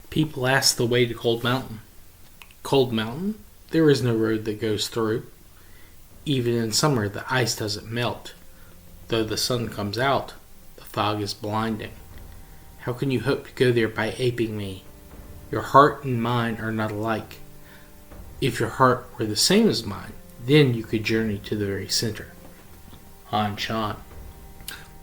People ask the way to Cold Mountain. Cold Mountain? There is no road that goes through. Even in summer, the ice doesn't melt. Though the sun comes out, the fog is blinding. How can you hope to go there by aping me? Your heart and mine are not alike. If your heart were the same as mine, then you could journey to the very center. Han Chan.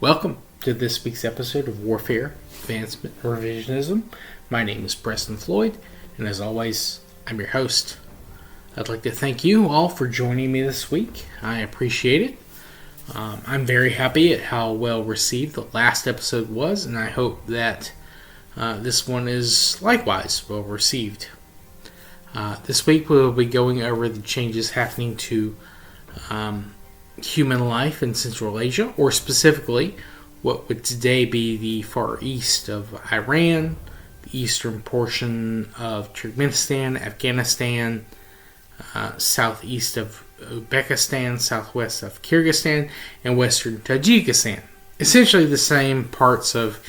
Welcome to this week's episode of Warfare, Advancement, and Revisionism. My name is Preston Floyd, and as always, I'm your host. I'd like to thank you all for joining me this week. I appreciate it. I'm very happy at how well received the last episode was, and I hope that this one is likewise well received. This week we'll be going over the changes happening to human life in Central Asia, or specifically what would today be the far east of Iran, the eastern portion of Turkmenistan, Afghanistan, southeast of Uzbekistan, southwest of Kyrgyzstan, and western Tajikistan. Essentially the same parts of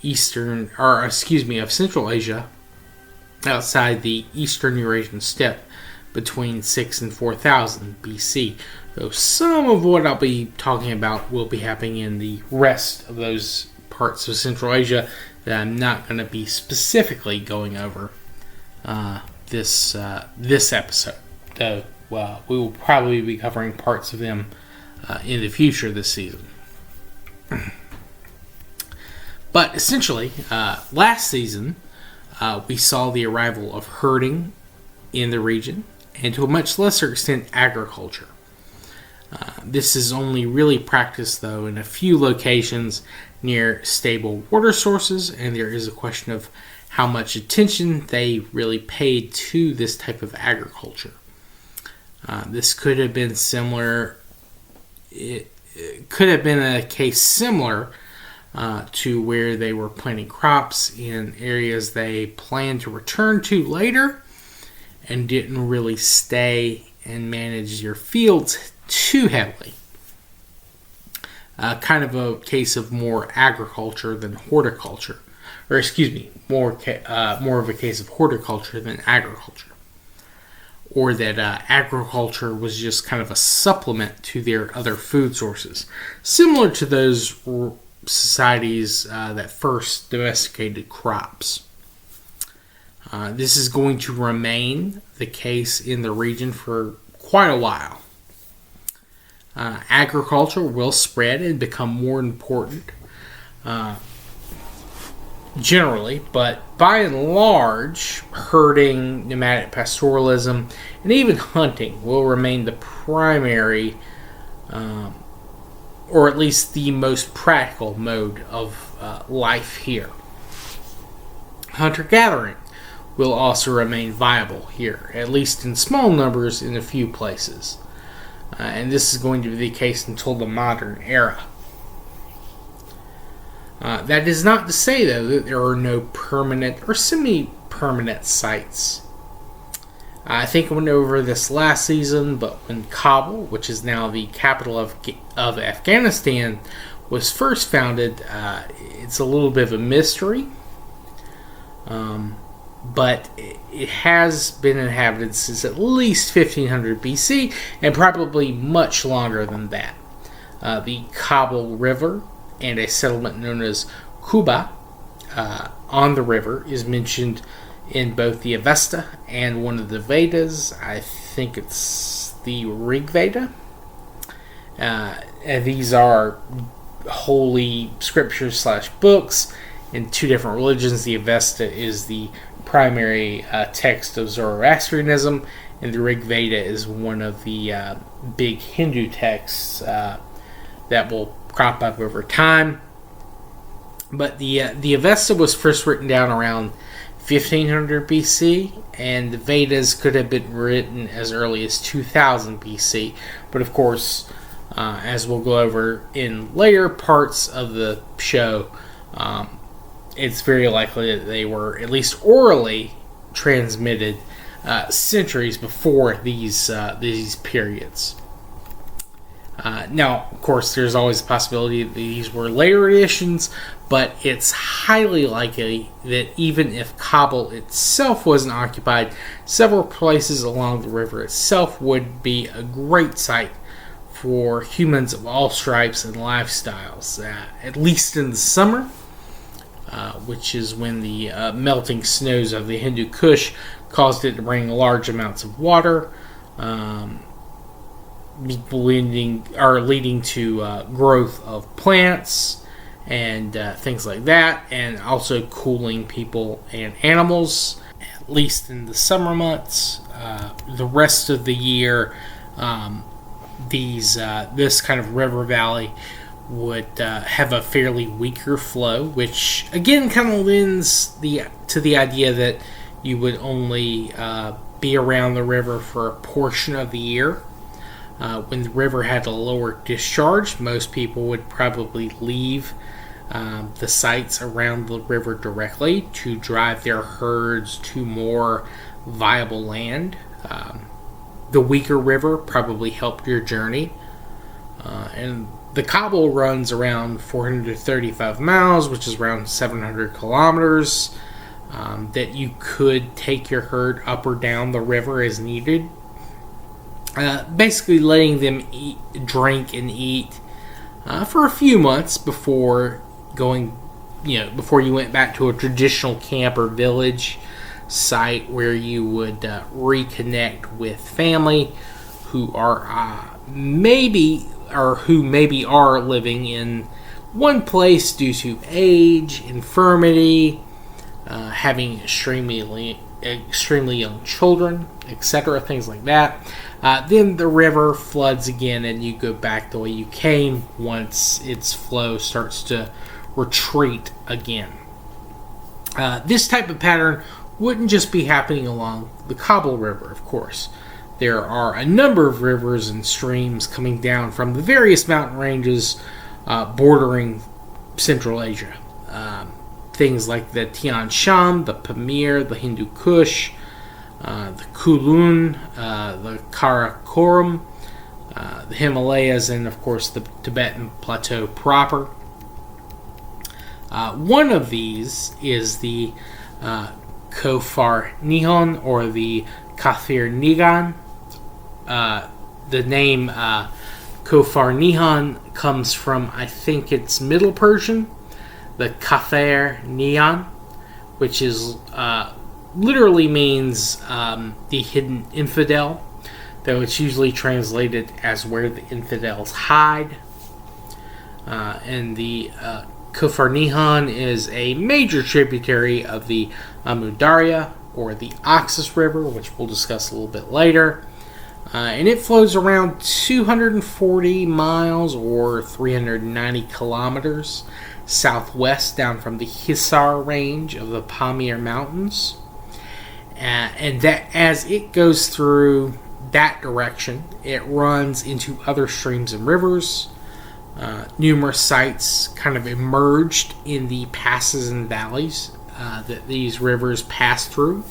of Central Asia outside the eastern Eurasian steppe between 6 and 4000 BC. Though some of what I'll be talking about will be happening in the rest of those parts of Central Asia that I'm not going to be specifically going over this episode. Though we will probably be covering parts of them in the future this season. But essentially, last season, we saw the arrival of herding in the region, and to a much lesser extent, agriculture. This is only really practiced, though, in a few locations near stable water sources, and there is a question of how much attention they really paid to this type of agriculture. This could have been similar. It could have been a case similar to where they were planting crops in areas they planned to return to later and didn't really stay and manage their fields too heavily. Kind of a case of more agriculture than horticulture. Or excuse me, more of a case of horticulture than agriculture. Or that agriculture was just kind of a supplement to their other food sources. Similar to those societies that first domesticated crops. This is going to remain the case in the region for quite a while. Agriculture will spread and become more important generally, but by and large, herding, nomadic pastoralism, and even hunting will remain the primary or at least the most practical mode of life here. Hunter-gathering will also remain viable here, at least in small numbers in a few places. And this is going to be the case until the modern era. That is not to say, though, that there are no permanent or semi-permanent sites. I think I went over this last season, but when Kabul, which is now the capital of Afghanistan, was first founded, it's a little bit of a mystery. But it has been inhabited since at least 1500 BC, and probably much longer than that. The Kabul River and a settlement known as Kuba on the river is mentioned in both the Avesta and one of the Vedas. I think it's the Rig Veda. And these are holy scriptures / books in two different religions. The Avesta is the primary text of Zoroastrianism, and the Rig Veda is one of the big Hindu texts that will crop up over time. But the Avesta was first written down around 1500 BC, and the Vedas could have been written as early as 2000 BC. But of course, as we'll go over in later parts of the show, it's very likely that they were at least orally transmitted centuries before these periods. Now, of course, there's always the possibility that these were later additions, but it's highly likely that even if Kabul itself wasn't occupied, several places along the river itself would be a great site for humans of all stripes and lifestyles, at least in the summer, which is when the melting snows of the Hindu Kush caused it to bring large amounts of water, leading to growth of plants and things like that, and also cooling people and animals, at least in the summer months. The rest of the year, this kind of river valley would have a fairly weaker flow, which again kind of lends to the idea that you would only be around the river for a portion of the year. When the river had a lower discharge, most people would probably leave the sites around the river directly to drive their herds to more viable land. The weaker river probably helped your journey. And the Kabul runs around 435 miles, which is around 700 kilometers, that you could take your herd up or down the river as needed. Basically letting them drink and eat for a few months before before you went back to a traditional camp or village site where you would reconnect with family who maybe are living in one place due to age, infirmity, having extremely young children, etc., things like that. Then the river floods again and you go back the way you came once its flow starts to retreat again. This type of pattern wouldn't just be happening along the Kabul River, of course. There are a number of rivers and streams coming down from the various mountain ranges bordering Central Asia. Things like the Tian Shan, the Pamir, the Hindu Kush, the Kulun, the Karakoram, the Himalayas, and of course the Tibetan Plateau proper. One of these is the Kofar Nihon or the Kafir Nigan. The name Kofar Nihon comes from, I think it's Middle Persian, the Kafir Nihan, which is literally means the hidden infidel, though it's usually translated as where the infidels hide. And the Kofar Nihan is a major tributary of the Amu Darya, or the Oxus River, which we'll discuss a little bit later. And it flows around 240 miles or 390 kilometers southwest down from the Hisar range of the Pamir Mountains. And that as it goes through that direction, it runs into other streams and rivers. Numerous sites kind of emerged in the passes and valleys that these rivers pass through.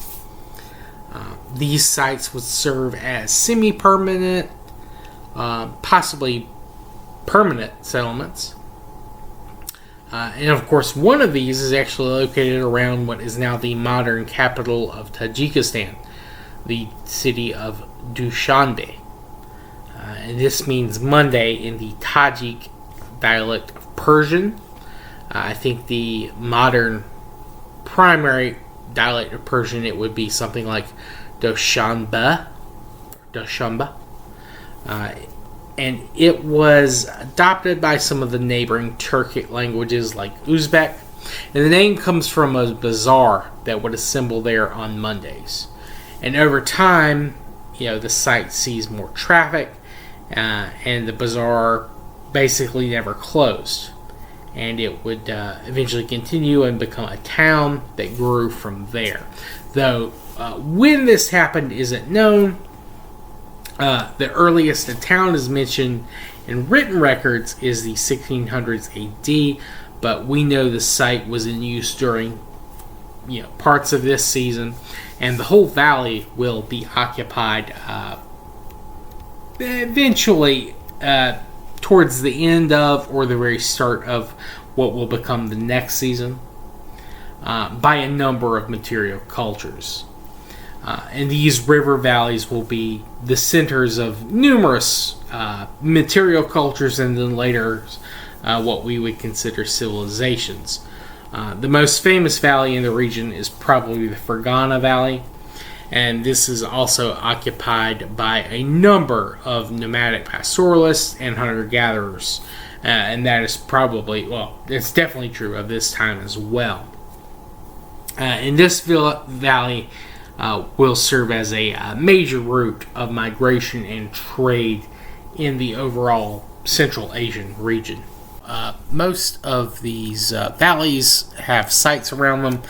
These sites would serve as semi-permanent, possibly permanent settlements. And of course, one of these is actually located around what is now the modern capital of Tajikistan, the city of Dushanbe. And this means Monday in the Tajik dialect of Persian. I think the modern primary dialect of Persian, it would be something like Doshanbe. And it was adopted by some of the neighboring Turkic languages like Uzbek. And the name comes from a bazaar that would assemble there on Mondays. And over time, the site sees more traffic, and the bazaar basically never closed. And it would eventually continue and become a town that grew from there. Though when this happened isn't known. The earliest a town is mentioned in written records is the 1600s AD, but we know the site was in use during parts of this season, and the whole valley will be occupied eventually towards the end of or the very start of what will become the next season by a number of material cultures. And these river valleys will be the centers of numerous material cultures and then later what we would consider civilizations. The most famous valley in the region is probably the Fergana Valley, and this is also occupied by a number of nomadic pastoralists and hunter-gatherers. And that is probably, well, it's definitely true of this time as well. In this valley will serve as a major route of migration and trade in the overall Central Asian region. Most of these valleys have sites around them,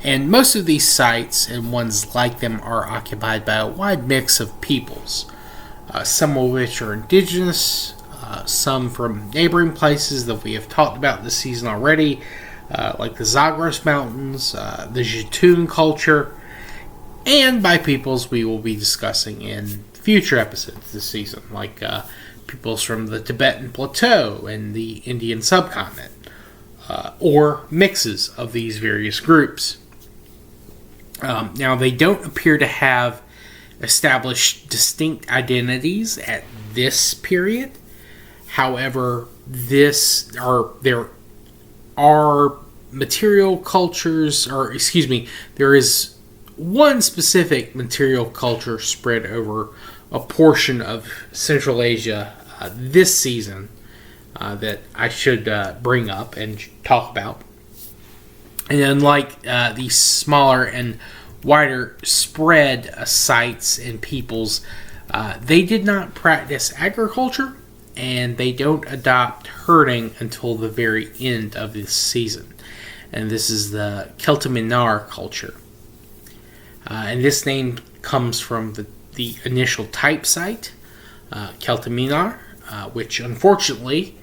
and most of these sites and ones like them are occupied by a wide mix of peoples, some of which are indigenous, some from neighboring places that we have talked about this season already, like the Zagros Mountains, the Jatun culture, and by peoples we will be discussing in future episodes this season, like peoples from the Tibetan Plateau and the Indian subcontinent, or mixes of these various groups. Now, they don't appear to have established distinct identities at this period. However, there are material cultures, there is one specific material culture spread over a portion of Central Asia this season that I should bring up and talk about. And unlike these smaller and wider spread sites and peoples, they did not practice agriculture, and they don't adopt herding until the very end of this season. And this is the Kelteminar culture. And this name comes from the initial type site, Kelteminar, which unfortunately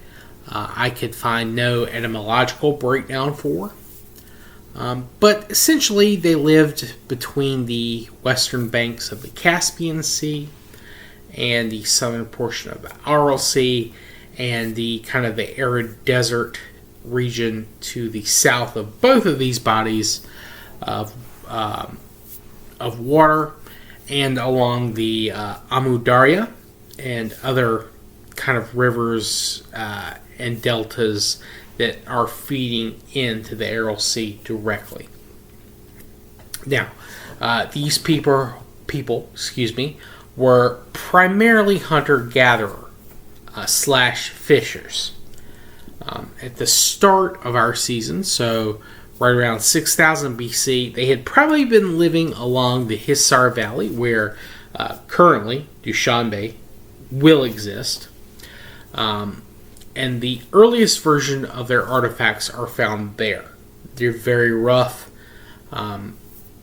I could find no etymological breakdown for. But essentially they lived between the western banks of the Caspian Sea and the southern portion of the Aral Sea and the kind of the arid desert region to the south of both of these bodies of water, and along the Amu Darya and other kind of rivers and deltas that are feeding into the Aral Sea directly. Now, these people, were primarily hunter-gatherer slash fishers. At the start of our season, so right around 6000 BC, they had probably been living along the Hisar Valley, where currently Dushanbe will exist. And the earliest version of their artifacts are found there. They're very rough,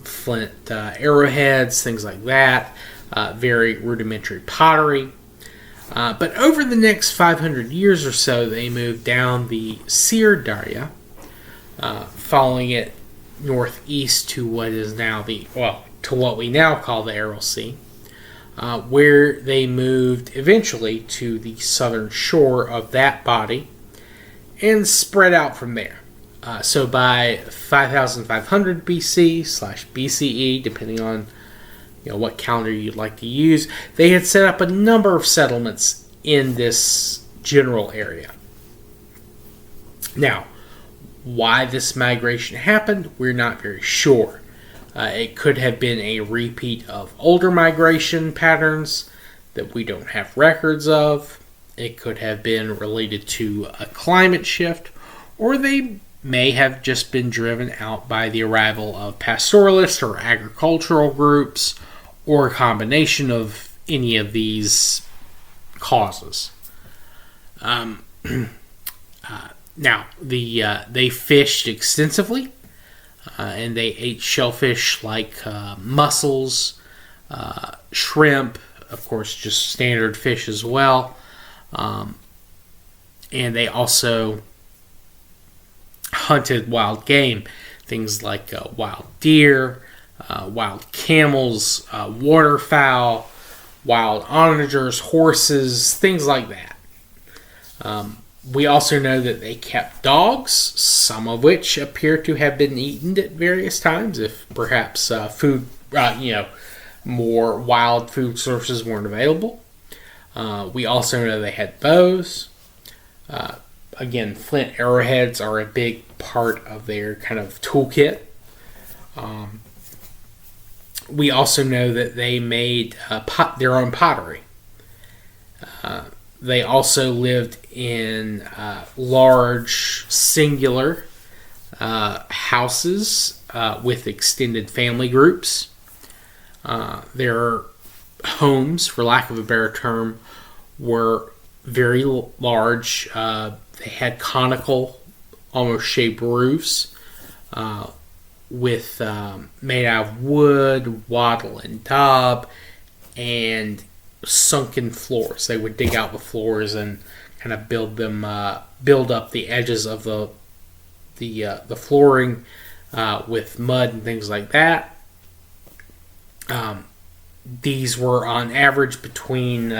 flint arrowheads, things like that, very rudimentary pottery. But over the next 500 years or so, they moved down the Sir Darya, following it northeast to what is now to what we now call the Aral Sea, where they moved eventually to the southern shore of that body and spread out from there. So by 5500 BC / BCE, depending on what calendar you'd like to use, they had set up a number of settlements in this general area. Now, why this migration happened, we're not very sure. It could have been a repeat of older migration patterns that we don't have records of. It could have been related to a climate shift, or they may have just been driven out by the arrival of pastoralists or agricultural groups, or a combination of any of these causes. Now, they fished extensively, and they ate shellfish like mussels, shrimp, of course, just standard fish as well. And they also hunted wild game, things like wild deer, wild camels, waterfowl, wild onagers, horses, things like that. We also know that they kept dogs, some of which appear to have been eaten at various times, if perhaps more wild food sources weren't available. We also know they had bows. Again, flint arrowheads are a big part of their kind of toolkit. We also know that they made their own pottery. They also lived in large, singular houses with extended family groups. Their homes, for lack of a better term, were very large. They had conical, almost shaped roofs with made out of wood, wattle, and daub, and sunken floors. They would dig out the floors and kind of build up the edges of the flooring with mud and things like that. These were on average between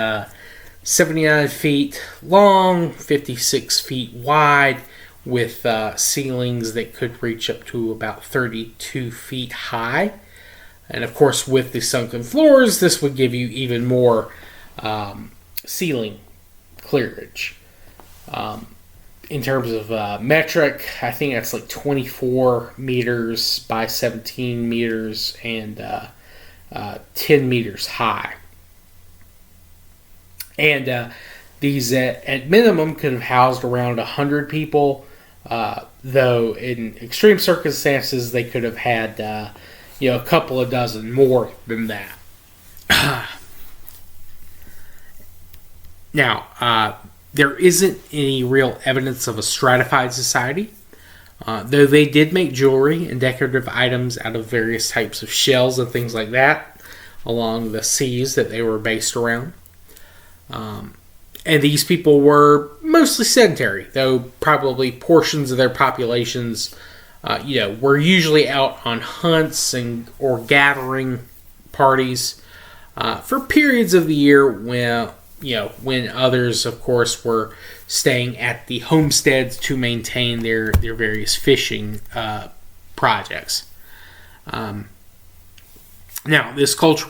79 feet long, 56 feet wide, with ceilings that could reach up to about 32 feet high. And of course, with the sunken floors, this would give you even more ceiling clearage. In terms of metric, I think that's like 24 meters by 17 meters and 10 meters high. And these, at minimum, could have housed around 100 people, though in extreme circumstances, they could have had a couple of dozen more than that. Now, there isn't any real evidence of a stratified society, though they did make jewelry and decorative items out of various types of shells and things like that along the seas that they were based around. And these people were mostly sedentary, though probably portions of their populations were usually out on hunts or gathering parties for periods of the year when others, of course, were staying at the homesteads to maintain their various fishing projects. Now, this culture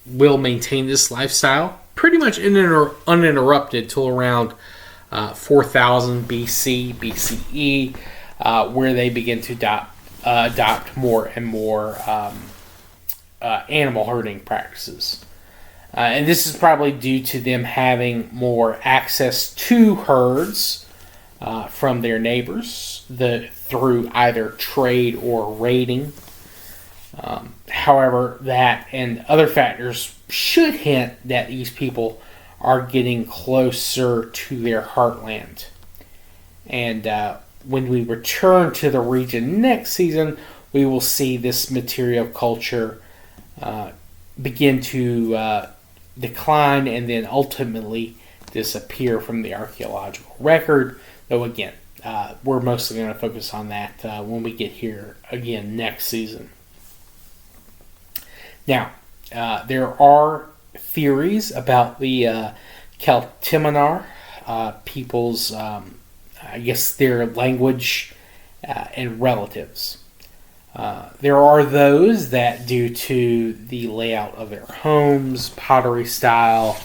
will maintain this lifestyle pretty much uninterrupted till around 4000 BCE, where they begin to adopt more and more animal herding practices. And this is probably due to them having more access to herds from their neighbors through either trade or raiding. However, that and other factors should hint that these people are getting closer to their heartland. And when we return to the region next season, we will see this material culture begin to decline and then ultimately disappear from the archaeological record. Though again, we're mostly going to focus on that when we get here again next season. Now, there are theories about the Kelteminar people's, their language and relatives. There are those that, due to the layout of their homes, pottery style,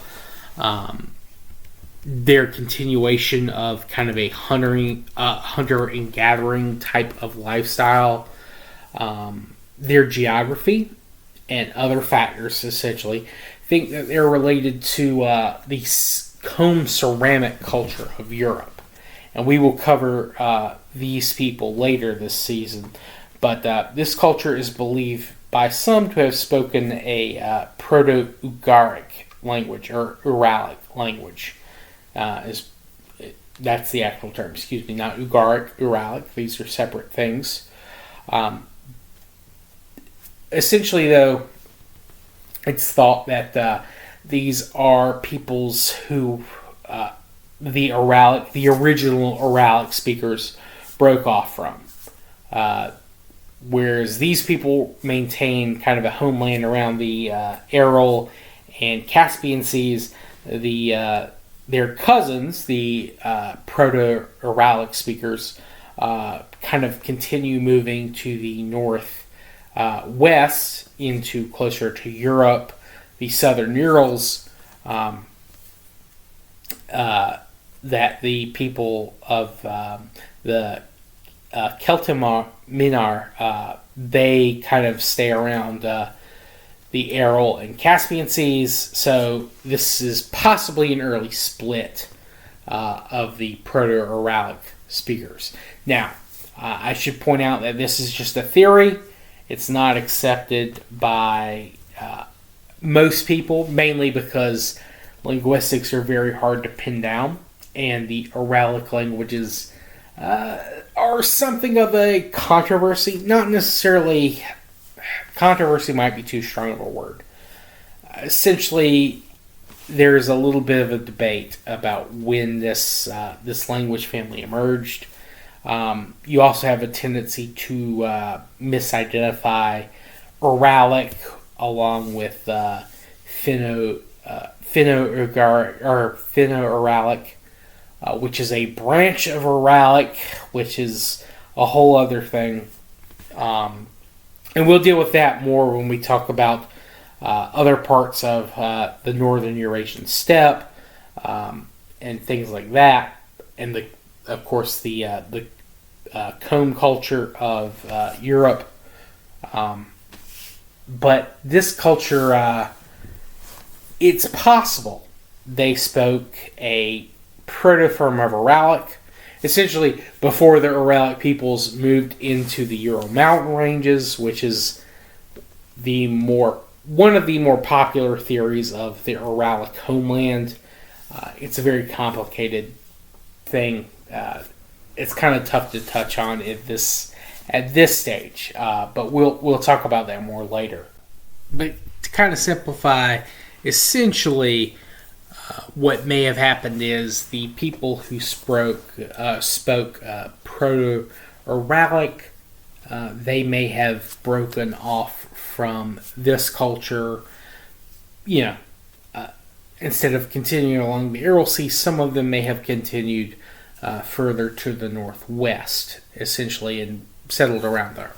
their continuation of kind of a hunter and gathering type of lifestyle, their geography, and other factors, essentially, think that they're related to the cone ceramic culture of Europe. And we will cover these people later this season. But this culture is believed by some to have spoken a Proto-Ugaric language, or Uralic language. That's the actual term, excuse me, not Ugaric, Uralic. These are separate things. Essentially, though, it's thought that these are peoples who the original Uralic speakers broke off from. Whereas these people maintain kind of a homeland around the Aral and Caspian seas, the their cousins, the Proto-Uralic speakers, kind of continue moving to the north west into closer to Europe, the southern Urals, that the people of the Kelteminar, they kind of stay around the Aral and Caspian seas. So this is possibly an early split of the Proto-Uralic speakers. Now, I should point out that this is just a theory. It's not accepted by most people, mainly because linguistics are very hard to pin down, and the Uralic languages are something of a controversy. Not necessarily, controversy might be too strong of a word. Essentially, there's a little bit of a debate about when this language family emerged. You also have a tendency to misidentify Uralic along with Finno-Uralic, which is a branch of Uralic, which is a whole other thing. And we'll deal with that more when we talk about other parts of the northern Eurasian steppe and things like that, and of course the comb culture of Europe. But this culture, it's possible they spoke a protoform of Uralic, essentially before the Uralic peoples moved into the Ural mountain ranges, which is one of the more popular theories of the Uralic homeland. It's a very complicated thing. It's kind of tough to touch on at this stage, but we'll talk about that more later. But to kind of simplify, essentially, what may have happened is the people who spoke Proto-Uralic, they may have broken off from this culture. Instead of continuing along the Aral Sea, some of them may have continued further to the northwest, essentially, and settled around the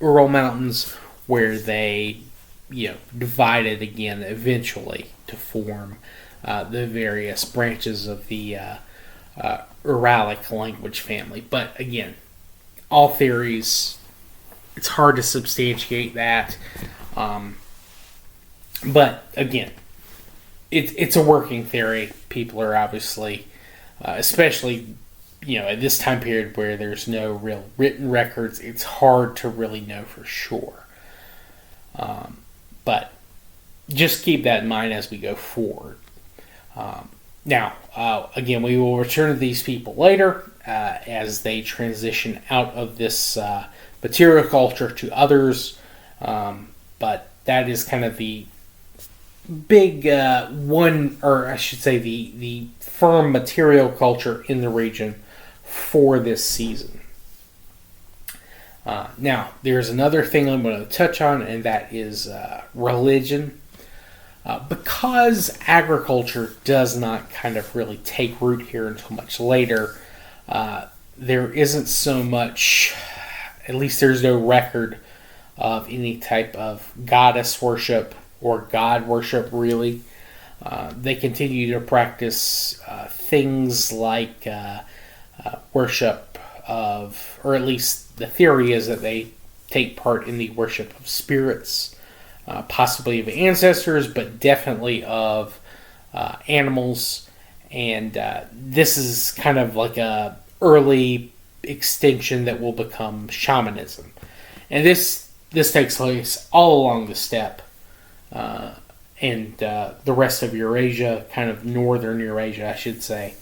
Ural Mountains, where they, divided again eventually to form the various branches of the Uralic language family. But again, all theories, it's hard to substantiate that. But again, it's a working theory. People are obviously, especially at this time period where there's no real written records, it's hard to really know for sure. But just keep that in mind as we go forward. Now, again, we will return to these people later as they transition out of this material culture to others. But that is kind of the big one, or I should say the firm material culture in the region for this season. Now, there's another thing I'm going to touch on, and that is religion. Because agriculture does not kind of really take root here until much later, there isn't so much, at least there's no record of any type of goddess worship or god worship, really. They continue to practice things like worship of, or at least the theory is that they take part in the worship of spirits, possibly of ancestors, but definitely of animals. And this is kind of like a early extension that will become shamanism. And this takes place all along the steppe and the rest of Eurasia, kind of northern Eurasia, I should say.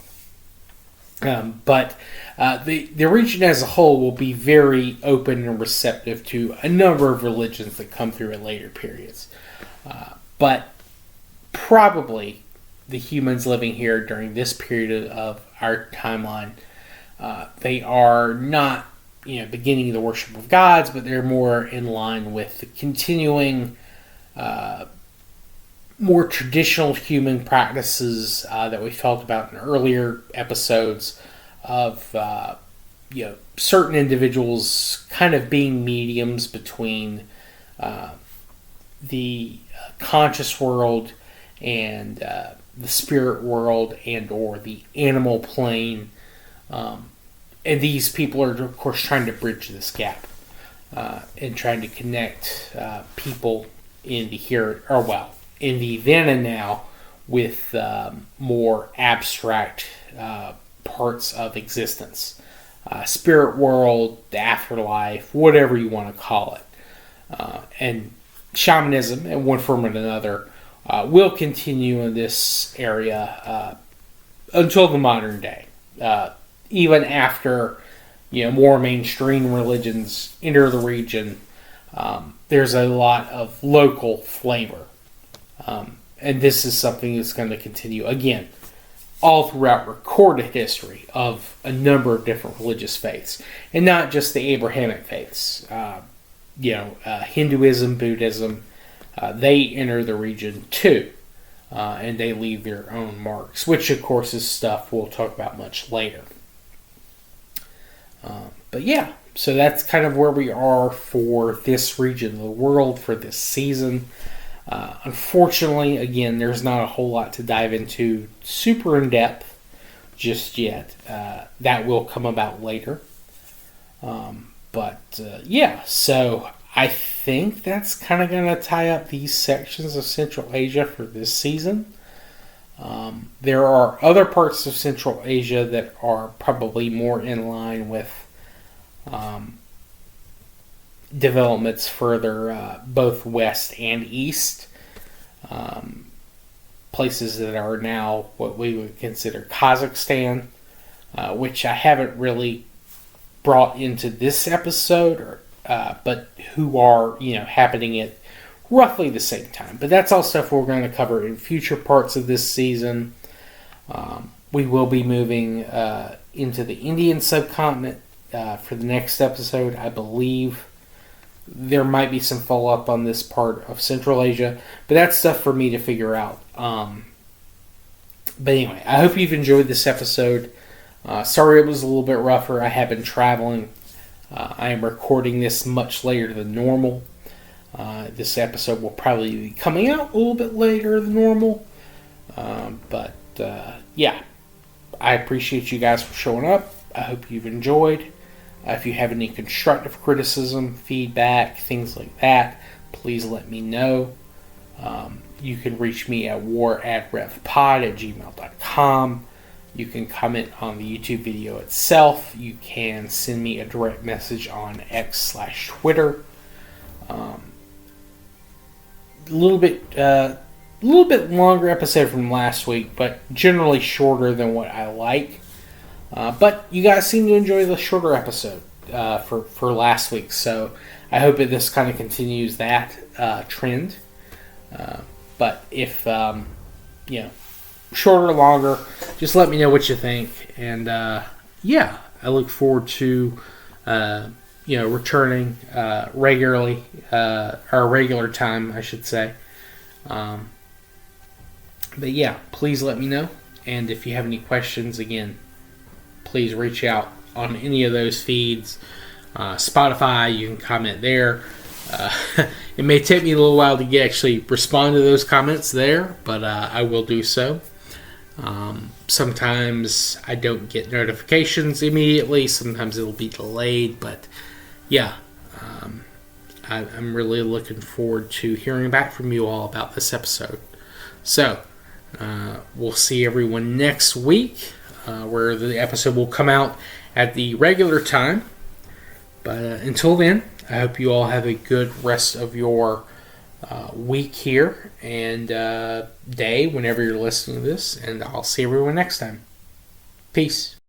But the region as a whole will be very open and receptive to a number of religions that come through at later periods. But probably the humans living here during this period of our timeline, they are not beginning the worship of gods, but they're more in line with the continuing more traditional human practices that we talked about in earlier episodes of certain individuals kind of being mediums between the conscious world and the spirit world and or the animal plane. And these people are, of course, trying to bridge this gap and trying to connect people in the here, or well, in the then and now with more abstract parts of existence. Spirit world, the afterlife, whatever you want to call it. And shamanism, in one form or another, will continue in this area until the modern day. Even after more mainstream religions enter the region, there's a lot of local flavor. And this is something that's going to continue, again, all throughout recorded history of a number of different religious faiths. And not just the Abrahamic faiths. Hinduism, Buddhism, they enter the region too. And they leave their own marks, which of course is stuff we'll talk about much later. But yeah, so that's kind of where we are for this region of the world for this season. Unfortunately, again, there's not a whole lot to dive into super in depth just yet. That will come about later. Yeah, so I think that's kind of going to tie up these sections of Central Asia for this season. There are other parts of Central Asia that are probably more in line with developments further both west and east. Places that are now what we would consider Kazakhstan, which I haven't really brought into this episode, but who are happening at roughly the same time. But that's all stuff we're going to cover in future parts of this season. We will be moving into the Indian subcontinent for the next episode. I believe there might be some follow-up on this part of Central Asia, but that's stuff for me to figure out. But anyway, I hope you've enjoyed this episode. Sorry it was a little bit rougher. I have been traveling. I am recording this much later than normal. This episode will probably be coming out a little bit later than normal. Yeah, I appreciate you guys for showing up. I hope you've enjoyed. If you have any constructive criticism, feedback, things like that, please let me know. You can reach me at waradrevpod@gmail.com. You can comment on the YouTube video itself. You can send me a direct message on X/Twitter. A little bit longer episode from last week, but generally shorter than what I like. But you guys seem to enjoy the shorter episode for last week, so I hope that this kind of continues that trend. But if shorter or longer, just let me know what you think. And yeah, I look forward to returning regularly, our regular time, I should say. But yeah, please let me know. And if you have any questions, again, please reach out on any of those feeds. Spotify, you can comment there. It may take me a little while to actually respond to those comments there, but I will do so. Sometimes I don't get notifications immediately. Sometimes it'll be delayed, but yeah, I'm really looking forward to hearing back from you all about this episode. So, we'll see everyone next week, where the episode will come out at the regular time. But until then, I hope you all have a good rest of your week here and day whenever you're listening to this. And I'll see everyone next time. Peace.